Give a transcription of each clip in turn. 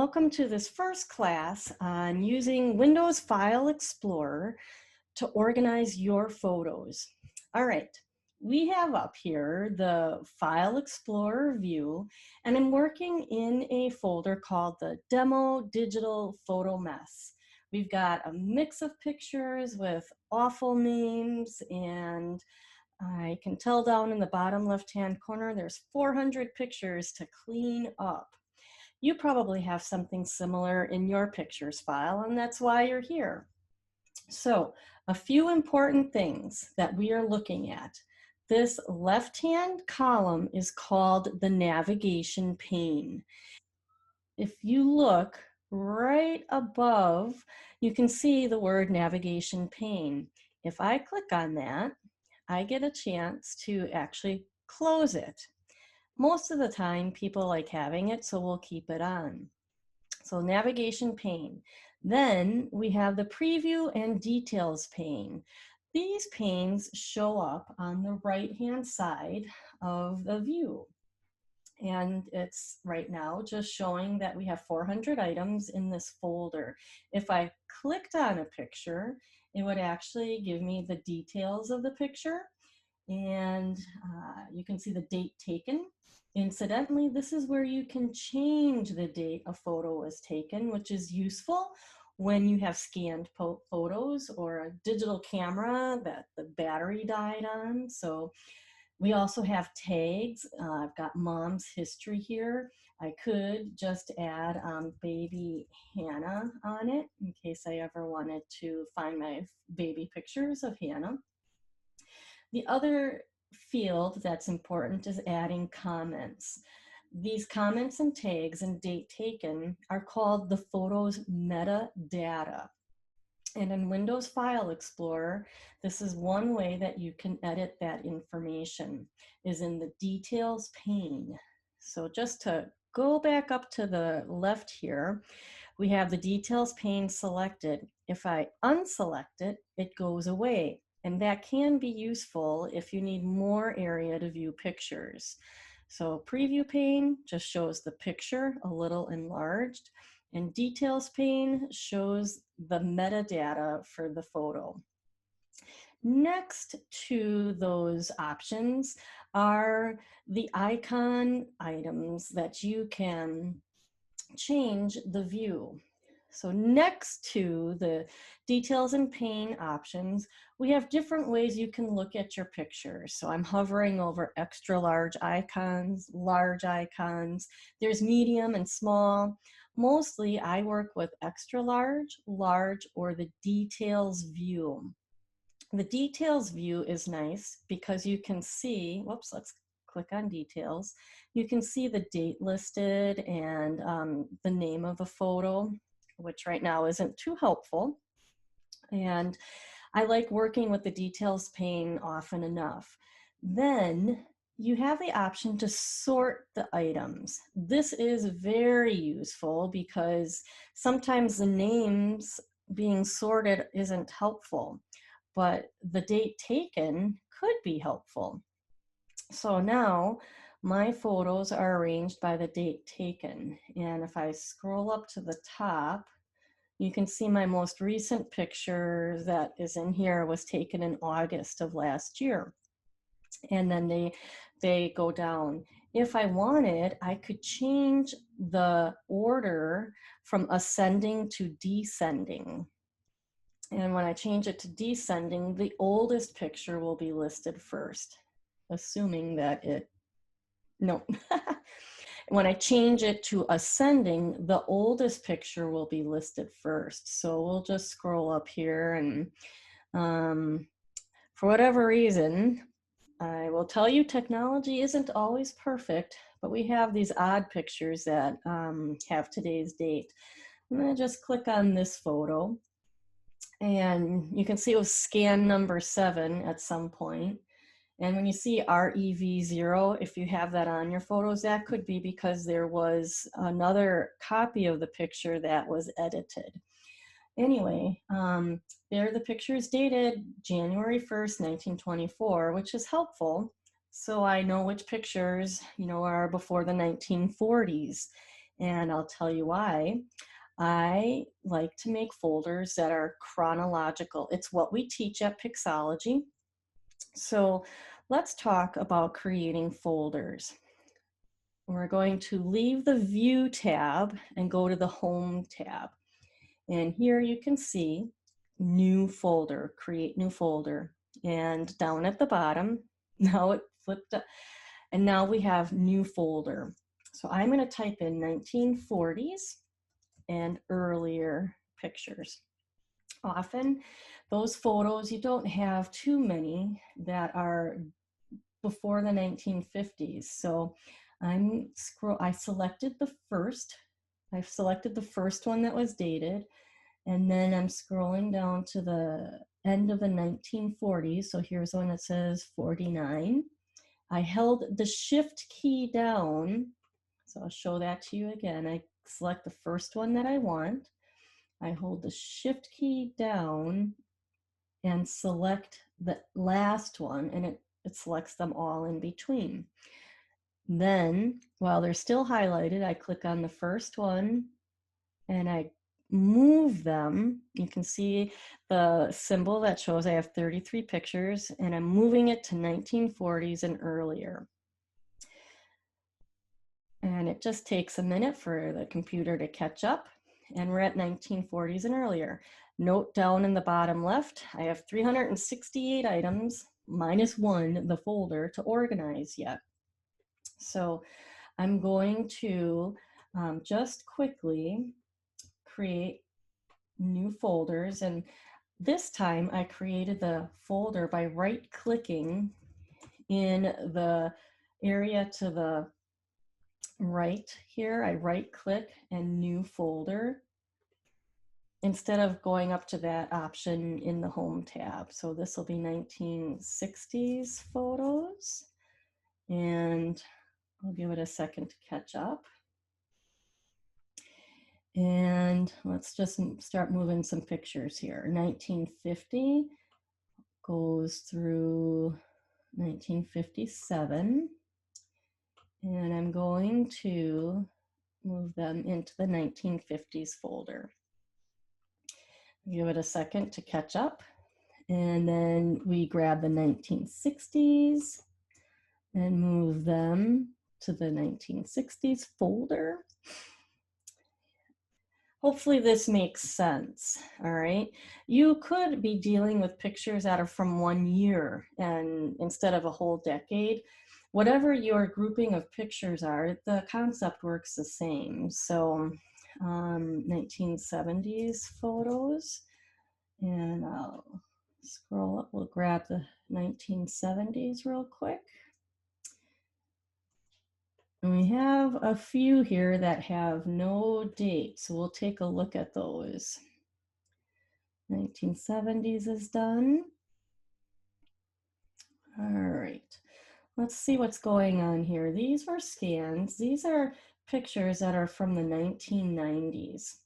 welcome to this first class on using Windows File Explorer to organize your photos. All right, we have up here the File Explorer view, and I'm working in a folder called the Demo Digital Photo Mess. We've got a mix of pictures with awful names, and I can tell down in the bottom left-hand corner, there's 400 pictures to clean up. You probably have something similar in your pictures file, and that's why you're here. So, a few important things that we are looking at. This left-hand column is called the navigation pane. If you look right above, you can see the word navigation pane. If I click on that, I get a chance to actually close it. Most of the time, people like having it, so we'll keep it on. So navigation pane. Then we have the preview and details pane. These panes show up on the right-hand side of the view. And it's right now just showing that we have 400 items in this folder. If I clicked on a picture, it would actually give me the details of the picture. And you can see the date taken. Incidentally, this is where you can change the date a photo was taken, which is useful when you have scanned photos or a digital camera that the battery died on. So we also have tags. I've got mom's history here. I could just add baby Hannah on it in case I ever wanted to find my baby pictures of Hannah. The other field that's important is adding comments. These comments and tags and date taken are called the photo's metadata. And in Windows File Explorer, this is one way that you can edit that information, is in the details pane. So just to go back up to the left here, we have the details pane selected. If I unselect it, it goes away. And that can be useful if you need more area to view pictures. So preview pane just shows the picture a little enlarged, and details pane shows the metadata for the photo. Next to those options are the icon items that you can change the view. So next to the details and pane options, we have different ways you can look at your pictures. So I'm hovering over extra large icons, large icons. There's medium and small. Mostly I work with extra large, large, or the details view. The details view is nice because you can see, whoops, let's click on details. You can see the date listed and the name of the photo, which right now isn't too helpful. And I like working with the details pane often enough. Then you have the option to sort the items. This is very useful because sometimes the names being sorted isn't helpful, but the date taken could be helpful. So now my photos are arranged by the date taken. And if I scroll up to the top, you can see my most recent picture that is in here was taken in August of last year. And then they go down. If I wanted, I could change the order from ascending to descending. And when I change it to descending, the oldest picture will be listed first, assuming that no. When I change it to ascending, the oldest picture will be listed first. So we'll just scroll up here, and for whatever reason, I will tell you technology isn't always perfect, but we have these odd pictures that have today's date. I'm gonna just click on this photo, and you can see it was scan number 7 at some point. And when you see REV0, if you have that on your photos, that could be because there was another copy of the picture that was edited. Anyway, there the picture is dated January 1st, 1924, which is helpful. So I know which pictures, are before the 1940s. and I'll tell you why. I like to make folders that are chronological. It's what we teach at Pixology. So let's talk about creating folders. We're going to leave the View tab and go to the Home tab. And here you can see New Folder, Create New Folder. And down at the bottom, now it flipped up, and now we have New Folder. So I'm going to type in 1940s and earlier pictures. Often those photos, you don't have too many that are before the 1950s. So I selected the first. I've selected the first one that was dated, and then I'm scrolling down to the end of the 1940s. So here's one that says 49. I held the Shift key down. So I'll show that to you again. I select the first one that I want. I hold the Shift key down and select the last one, and it selects them all in between. Then, while they're still highlighted, I click on the first one and I move them. You can see the symbol that shows I have 33 pictures, and I'm moving it to 1940s and earlier. And it just takes a minute for the computer to catch up, and we're at 1940s and earlier. Note down in the bottom left, I have 368 items minus one, the folder, to organize yet. So I'm going to just quickly create new folders. And this time I created the folder by right-clicking in the area to the right here. I right-click and new folder instead of going up to that option in the Home tab. So this will be 1960s photos, and I'll give it a second to catch up. And let's just start moving some pictures here. 1950 goes through 1957. And I'm going to move them into the 1950s folder. Give it a second to catch up. And then we grab the 1960s and move them to the 1960s folder. Hopefully this makes sense, all right? You could be dealing with pictures that are from 1 year and instead of a whole decade. Whatever your grouping of pictures are, the concept works the same. So 1970s photos, and I'll scroll up, we'll grab the 1970s real quick. And we have a few here that have no date, so we'll take a look at those. 1970s is done. All right, let's see what's going on here. These were scans. These are pictures that are from the 1990s.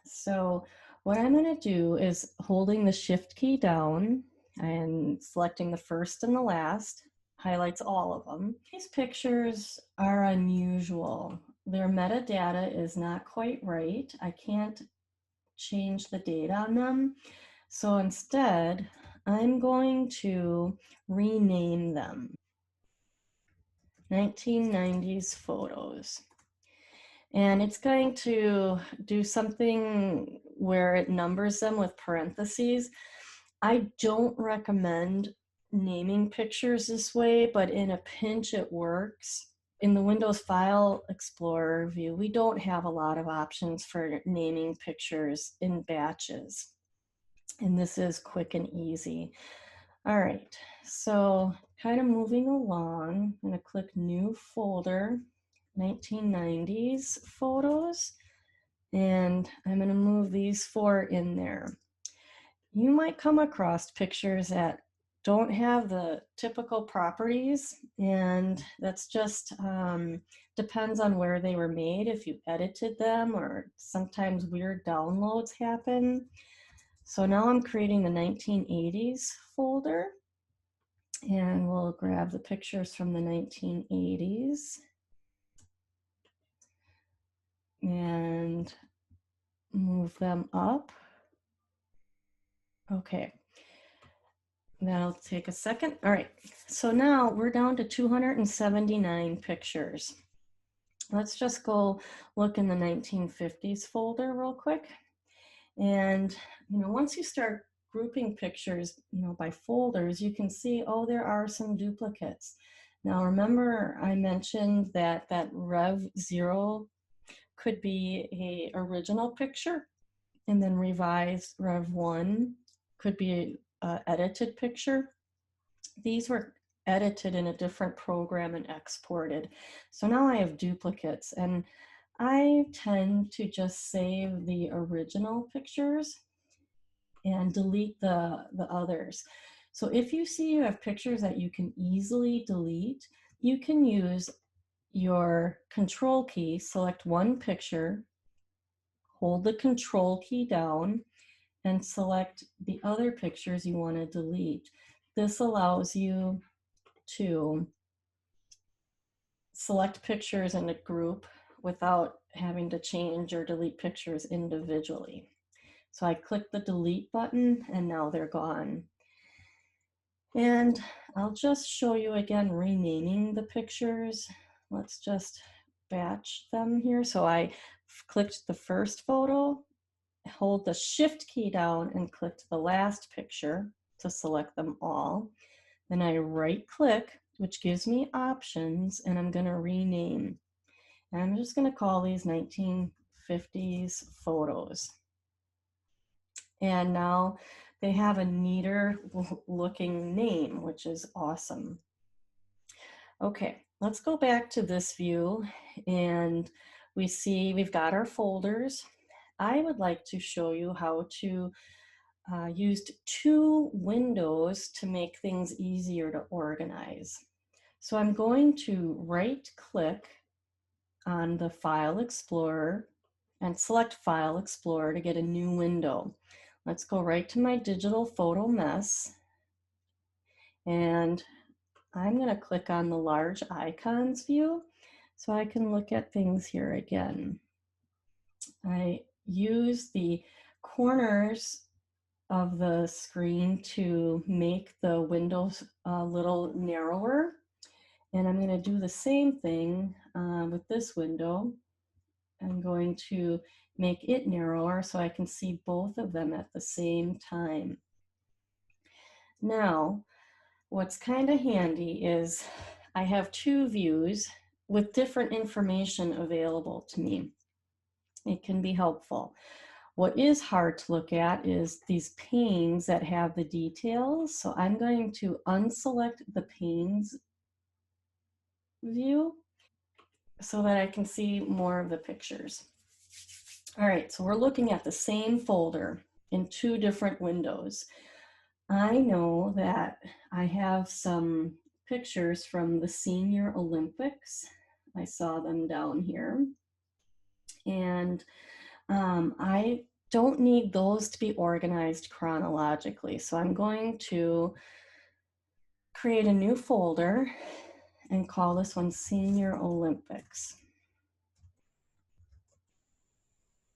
So what I'm going to do is holding the Shift key down and selecting the first and the last, highlights all of them. These pictures are unusual. Their metadata is not quite right. I can't change the date on them. So instead, I'm going to rename them 1990s photos. And it's going to do something where it numbers them with parentheses. I don't recommend naming pictures this way, but in a pinch it works. In the Windows File Explorer view, we don't have a lot of options for naming pictures in batches. And this is quick and easy. All right, so kind of moving along, I'm going to click New Folder, 1990s photos, and I'm going to move these 4 in there. You might come across pictures that don't have the typical properties, and that's just depends on where they were made, if you edited them, or sometimes weird downloads happen. So now I'm creating the 1980s folder, and we'll grab the pictures from the 1980s. and move them up. Okay, that'll take a second. All right, so now we're down to 279 pictures. Let's just go look in the 1950s folder real quick. And, once you start grouping pictures, by folders, you can see, oh, there are some duplicates. Now, remember I mentioned that Rev 0 could be a original picture, and then revised Rev 1 could be a edited picture. These were edited in a different program and exported. So now I have duplicates, and I tend to just save the original pictures and delete the others. So if you see you have pictures that you can easily delete, you can use your control key, select one picture, hold the control key down, and select the other pictures you want to delete. This allows you to select pictures in a group without having to change or delete pictures individually. So I click the delete button and now they're gone. And I'll just show you again renaming the pictures. Let's just batch them here. So I clicked the first photo, hold the shift key down and clicked the last picture to select them all. Then I right click, which gives me options, and I'm going to rename. And I'm just going to call these 1950s photos. And now they have a neater looking name, which is awesome. Okay, let's go back to this view, and we see we've got our folders. I would like to show you how to use two windows to make things easier to organize. So I'm going to right click on the File Explorer and select File Explorer to get a new window. Let's go right to my digital photo mess, and I'm going to click on the large icons view so I can look at things here again. I use the corners of the screen to make the windows a little narrower. And I'm going to do the same thing with this window. I'm going to make it narrower so I can see both of them at the same time. Now, what's kind of handy is I have two views with different information available to me. It can be helpful. What is hard to look at is these panes that have the details. So I'm going to unselect the panes view so that I can see more of the pictures. All right, so we're looking at the same folder in two different windows. I know that I have some pictures from the Senior Olympics. I saw them down here. And I don't need those to be organized chronologically. So I'm going to create a new folder and call this one Senior Olympics.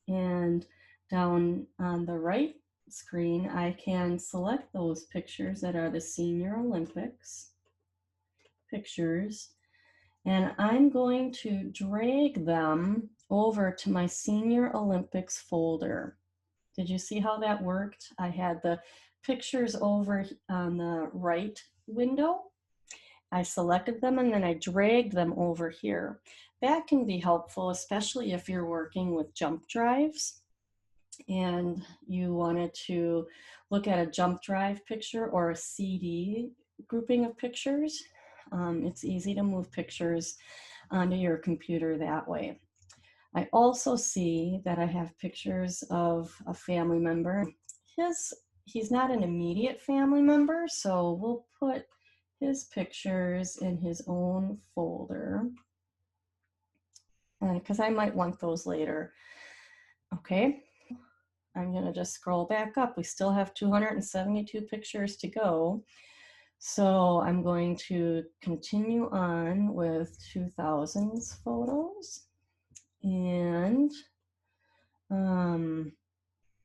And down on the right screen, I can select those pictures that are the Senior Olympics pictures, and I'm going to drag them over to my Senior Olympics folder. Did you see how that worked? I had the pictures over on the right window. I selected them and then I dragged them over here. That can be helpful, especially if you're working with jump drives and you wanted to look at a jump drive picture or a CD grouping of pictures. It's easy to move pictures onto your computer that way. I also see that I have pictures of a family member. He's not an immediate family member, so we'll put his pictures in his own folder because I might want those later. Okay, I'm going to just scroll back up. We still have 272 pictures to go. So I'm going to continue on with 2000s photos. And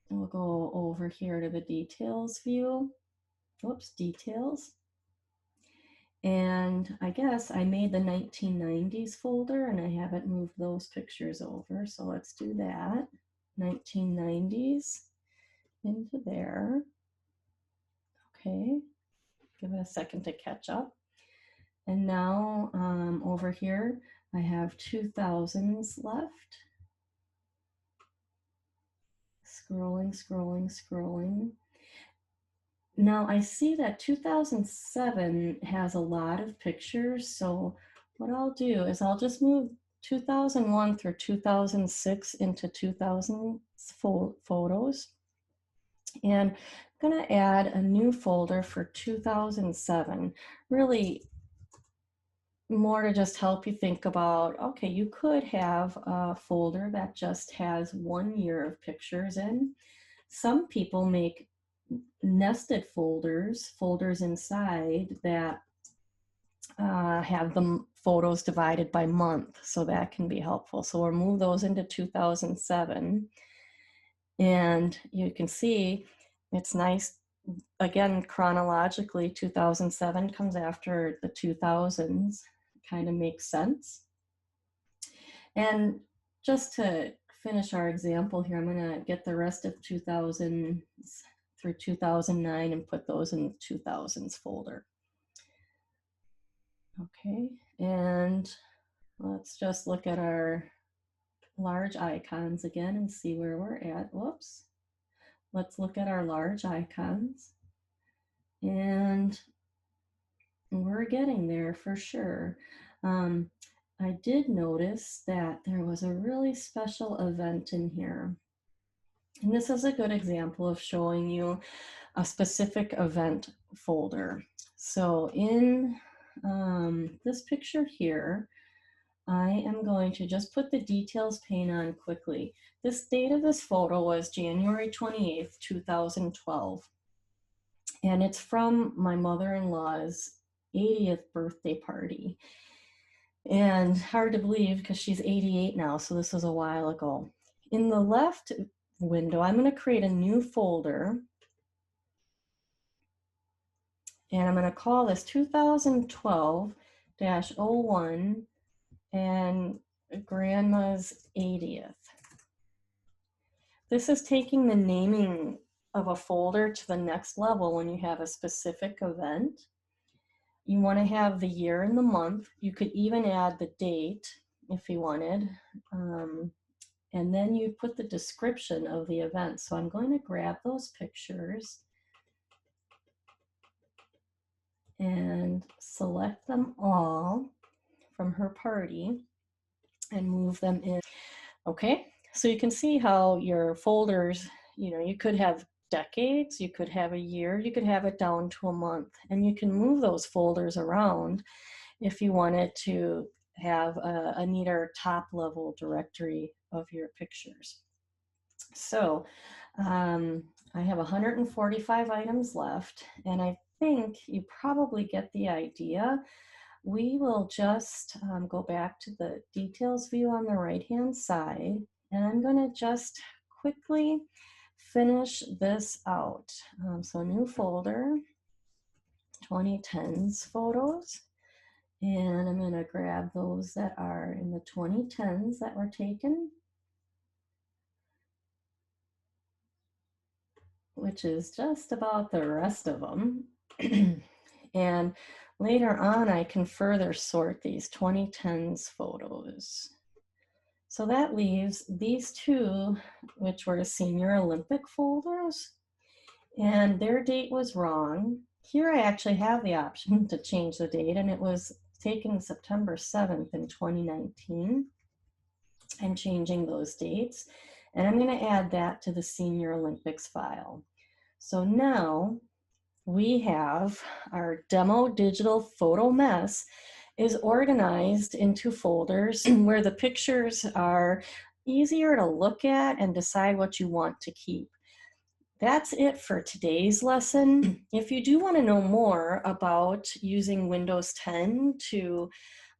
we'll go over here to the details view. Whoops, details. And I guess I made the 1990s folder and I haven't moved those pictures over. So let's do that. 1990s into there. Okay, give it a second to catch up. And now over here, I have 2000s left. Scrolling, scrolling, scrolling. Now I see that 2007 has a lot of pictures, so what I'll do is I'll just move 2001 through 2006 into 2000 photos, and I'm going to add a new folder for 2007, really more to just help you think about, okay, you could have a folder that just has 1 year of pictures in. Some people make nested folders inside that have the photos divided by month, so that can be helpful. So we'll move those into 2007, and you can see it's nice. Again, chronologically, 2007 comes after the 2000s. Kind of makes sense. And just to finish our example here, I'm going to get the rest of 2000 through 2009 and put those in the 2000s folder. Okay, and let's just look at our large icons again and see where we're at. Whoops. Let's look at our large icons. And we're getting there for sure. I did notice that there was a really special event in here. And this is a good example of showing you a specific event folder. So in this picture here, I am going to just put the details pane on quickly. This date of this photo was January 28th, 2012. And it's from my mother-in-law's 80th birthday party. And hard to believe because she's 88 now, so this was a while ago. In the left window, I'm going to create a new folder. And I'm going to call this 2012-01 and Grandma's 80th. This is taking the naming of a folder to the next level when you have a specific event. You want to have the year and the month. You could even add the date if you wanted. And then you put the description of the event. So I'm going to grab those pictures and select them all from her party and move them in. Okay, so you can see how your folders, you could have decades, you could have a year, you could have it down to a month, and you can move those folders around if you wanted to have a neater top level directory of your pictures. So I have 145 items left, and I think you probably get the idea. We will just go back to the details view on the right-hand side, and I'm going to just quickly finish this out. So new folder, 2010s photos, and I'm going to grab those that are in the 2010s that were taken, which is just about the rest of them. And later on, I can further sort these 2010s photos. So that leaves these two, which were the Senior Olympic folders, and their date was wrong. Here I actually have the option to change the date, and it was taken September 7th in 2019. I'm changing those dates, and I'm going to add that to the Senior Olympics file. So now we have our demo digital photo mess is organized into folders where the pictures are easier to look at and decide what you want to keep. That's it for today's lesson. If you do want to know more about using Windows 10 to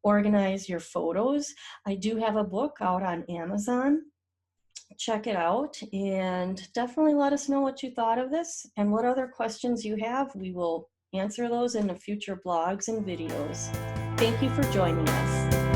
organize your photos. I do have a book out on Amazon. Check it out and definitely let us know what you thought of this and what other questions you have. We will answer those in the future blogs and videos. Thank you for joining us.